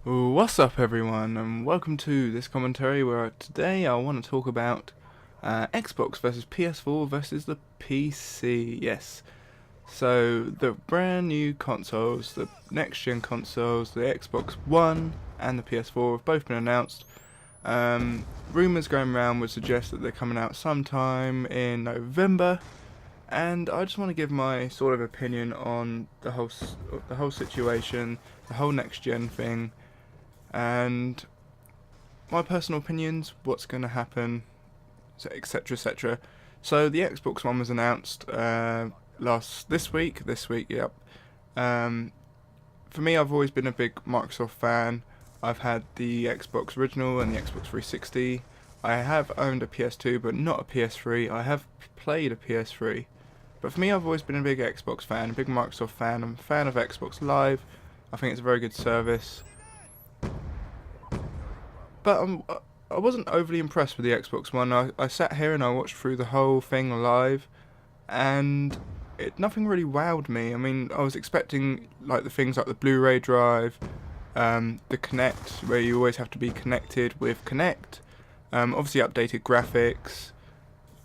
What's up everyone, and welcome to this commentary where today I want to talk about Xbox versus PS4 versus the PC. Yes, so the brand new consoles, the next gen consoles, the Xbox One and the PS4 have both been announced. Rumours going around would suggest that they're coming out sometime in November, and I just want to give my sort of opinion on the whole situation, the whole next gen thing, and my personal opinions, what's going to happen, etc., etc. So the Xbox One was announced this week. Yep. For me, I've always been a big Microsoft fan. I've had the Xbox original and the Xbox 360. I have owned a PS2, but not a PS3. I have played a PS3. But for me, I've always been a big Xbox fan, a big Microsoft fan. I'm a fan of Xbox Live. I think it's a very good service. But I wasn't overly impressed with the Xbox One. I sat here and I watched through the whole thing live, and nothing really wowed me. I mean, I was expecting like the things like the Blu-ray drive, the Kinect, where you always have to be connected with Kinect, obviously updated graphics,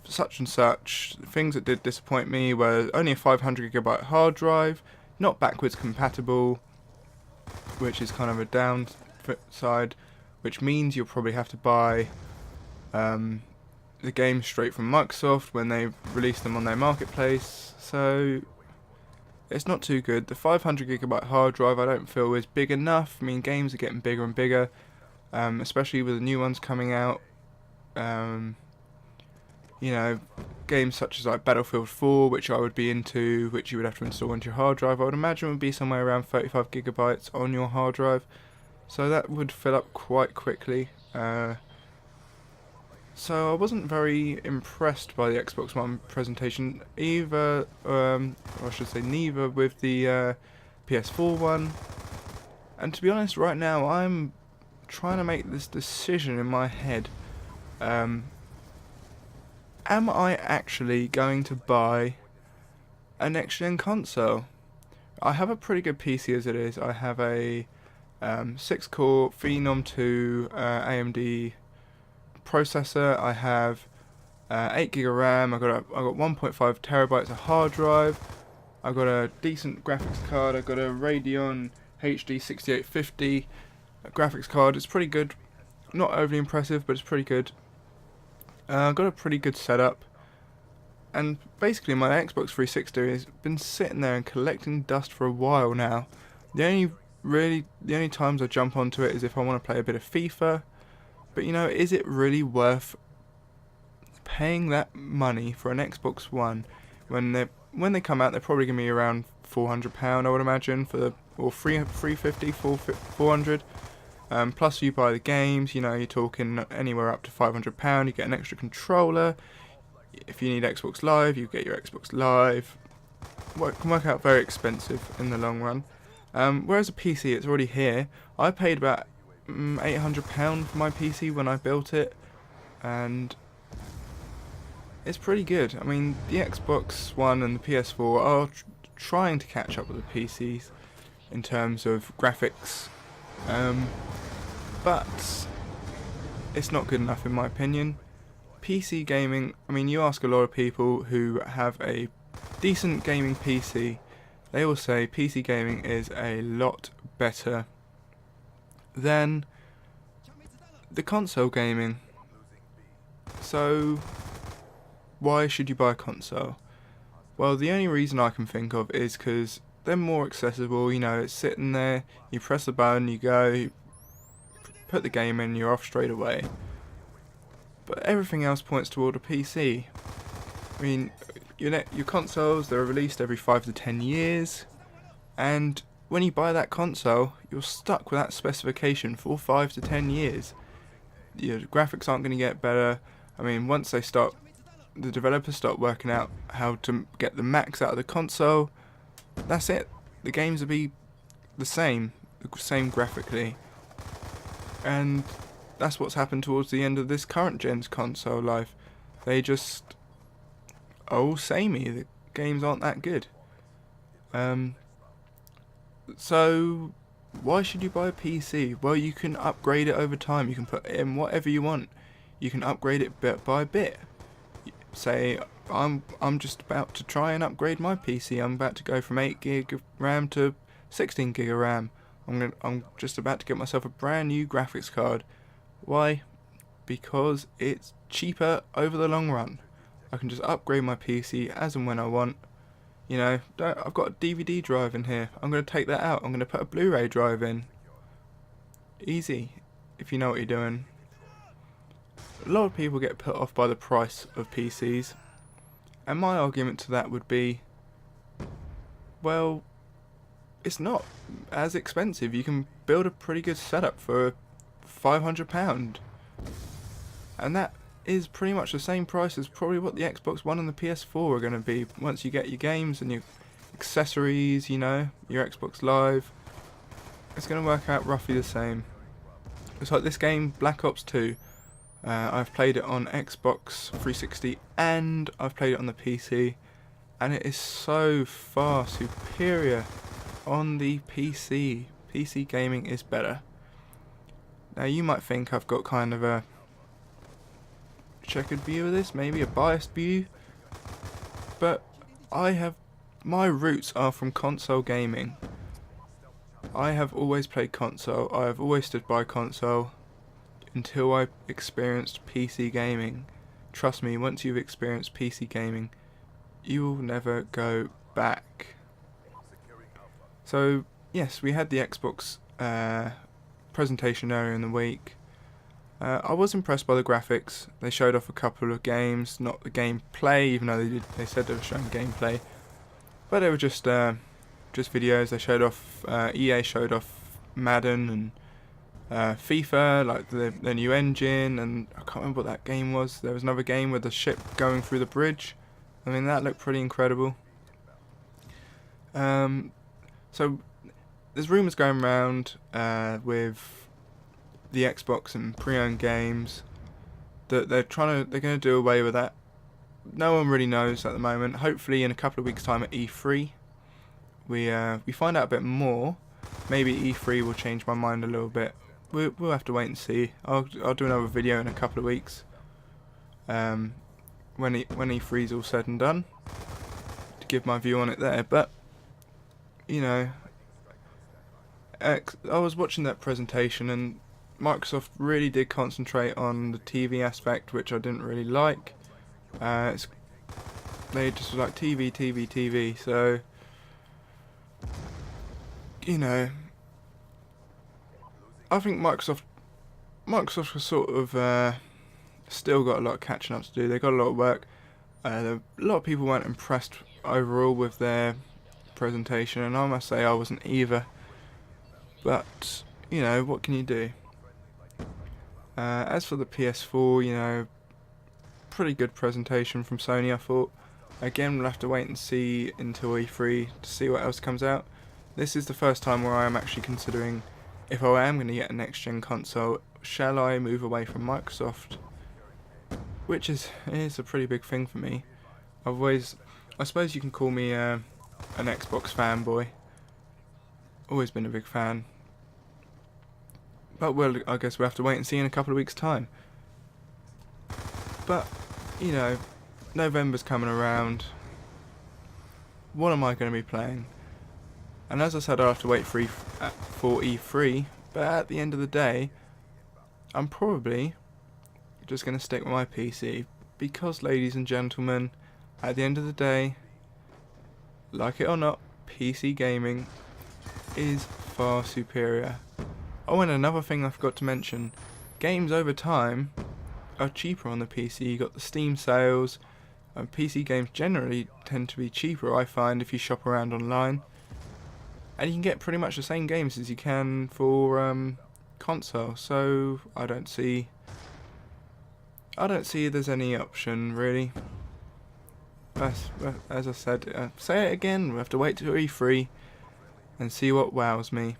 such and such. Things that did disappoint me were only a 500GB hard drive, not backwards compatible, which is kind of a downside, which means you'll probably have to buy the games straight from Microsoft when they release them on their marketplace, so it's not too good. The 500GB hard drive I don't feel is big enough. I mean, games are getting bigger and bigger, especially with the new ones coming out. You know, games such as like Battlefield 4, which I would be into, which you would have to install onto your hard drive, I would imagine would be somewhere around 35GB on your hard drive. So that would fill up quite quickly. So I wasn't very impressed by the Xbox One presentation either, or I should say neither with the PS4 one. And to be honest, right now I'm trying to make this decision in my head. Am I actually going to buy a next-gen console? I have a pretty good PC as it is. I have a 6-core Phenom 2 AMD processor. I have 8GB of RAM. I got 1.5 terabytes of hard drive. I've got a decent graphics card. I've got a Radeon HD 6850 graphics card. It's pretty good. Not overly impressive, but it's pretty good. I've got a pretty good setup. And basically my Xbox 360 has been sitting there and collecting dust for a while now. The only times I jump onto it is if I want to play a bit of FIFA. But you know, is it really worth paying that money for an Xbox One when they come out? They're probably gonna be around £400, I would imagine, or 350, 400. Plus you buy the games. You know, you're talking anywhere up to £500. You get an extra controller. If you need Xbox Live, you get your Xbox Live. It can work out very expensive in the long run. Whereas a PC, it's already here. I paid about £800 for my PC when I built it, and it's pretty good. I mean, the Xbox One and the PS4 are trying to catch up with the PCs in terms of graphics, but it's not good enough in my opinion. PC gaming, I mean, you ask a lot of people who have a decent gaming PC, they all say PC gaming is a lot better than the console gaming. So why should you buy a console? Well, the only reason I can think of is because they're more accessible. You know, it's sitting there, you press the button, you go, you put the game in, you're off straight away. But everything else points toward a PC. I mean, your consoles, they're released every 5 to 10 years, and when you buy that console, you're stuck with that specification for 5 to 10 years. Your graphics aren't going to get better. I mean, once the developers start working out how to get the max out of the console, that's it. The games will be the same graphically. And that's what's happened towards the end of this current gen's console life. They just all samey. The games aren't that good. So Why should you buy a PC? Well, you can upgrade it over time. You can put in whatever you want. You can upgrade it bit by bit. Say, I'm just about to try and upgrade my PC. I'm about to go from 8 gig of RAM to 16 gig of RAM. I'm just about to get myself a brand new graphics card. Why? Because it's cheaper over the long run. I can just upgrade my PC as and when I want. You know, I've got a DVD drive in here. I'm going to take that out. I'm going to put a Blu-ray drive in. Easy, if you know what you're doing. A lot of people get put off by the price of PCs. And my argument to that would be, well, it's not as expensive. You can build a pretty good setup for £500. And that is pretty much the same price as probably what the Xbox One and the PS4 are going to be once you get your games and your accessories, you know, your Xbox Live. It's going to work out roughly the same. It's like this game, Black Ops 2. I've played it on Xbox 360 and I've played it on the PC, and it is so far superior on the PC. PC gaming is better. Now you might think I've got kind of a checkered view of this, maybe a biased view, but my roots are from console gaming. I have always played console. I have always stood by console until I experienced PC gaming. Trust me, once you've experienced PC gaming, you will never go back. So yes, we had the Xbox presentation earlier in the week. I was impressed by the graphics. They showed off a couple of games, not the gameplay, even though they said they were showing gameplay, but they were just videos. They showed off EA showed off Madden and FIFA, like the new engine, and I can't remember what that game was. There was another game with the ship going through the bridge. I mean, that looked pretty incredible. So there's rumours going around with the Xbox and pre-owned games that they're going to do away with that. No one really knows at the moment. Hopefully in a couple of weeks' time at E3 we find out a bit more. Maybe E3 will change my mind a little bit. We'll have to wait and see. I'll do another video in a couple of weeks when E3 is all said and done, to give my view on it there. But you know, I was watching that presentation and Microsoft really did concentrate on the TV aspect, which I didn't really like. They just were like TV. So, you know, I think Microsoft was sort of still got a lot of catching up to do. They got a lot of work. A lot of people weren't impressed overall with their presentation, and I must say I wasn't either. But you know, what can you do? As for the PS4, you know, pretty good presentation from Sony, I thought. Again, we'll have to wait and see until E3 to see what else comes out. This is the first time where I am actually considering, if I am going to get a next-gen console, shall I move away from Microsoft? Which is a pretty big thing for me. I suppose you can call me an Xbox fanboy. Always been a big fan. But well, I guess we'll have to wait and see in a couple of weeks' time. But, you know, November's coming around. What am I going to be playing? And as I said, I'll have to wait for E3. But at the end of the day, I'm probably just going to stick with my PC. Because, ladies and gentlemen, at the end of the day, like it or not, PC gaming is far superior. Oh, and another thing I forgot to mention, games over time are cheaper on the PC. You got the Steam sales, and PC games generally tend to be cheaper, I find, if you shop around online. And you can get pretty much the same games as you can for console, so I don't see there's any option really. As I said, say it again, we'll have to wait till E3 and see what wows me.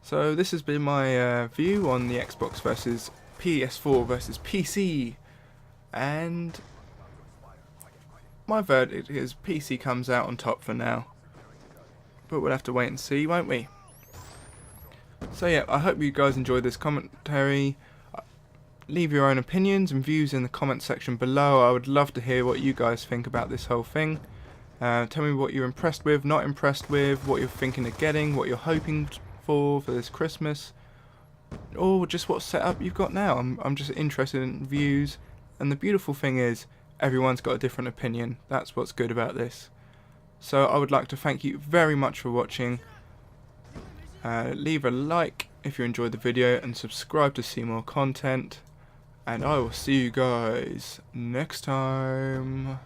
So this has been my view on the Xbox versus PS4 versus PC, and my verdict is PC comes out on top for now, but we'll have to wait and see, won't we? So yeah, I hope you guys enjoyed this commentary. Leave your own opinions and views in the comment section below. I would love to hear what you guys think about this whole thing. Tell me what you're impressed with, not impressed with, what you're thinking of getting, what you're hoping for this Christmas, or just what setup you've got now. I'm just interested in views, and the beautiful thing is everyone's got a different opinion. That's what's good about this. So I would like to thank you very much for watching. Leave a like if you enjoyed the video and subscribe to see more content. And I will see you guys next time.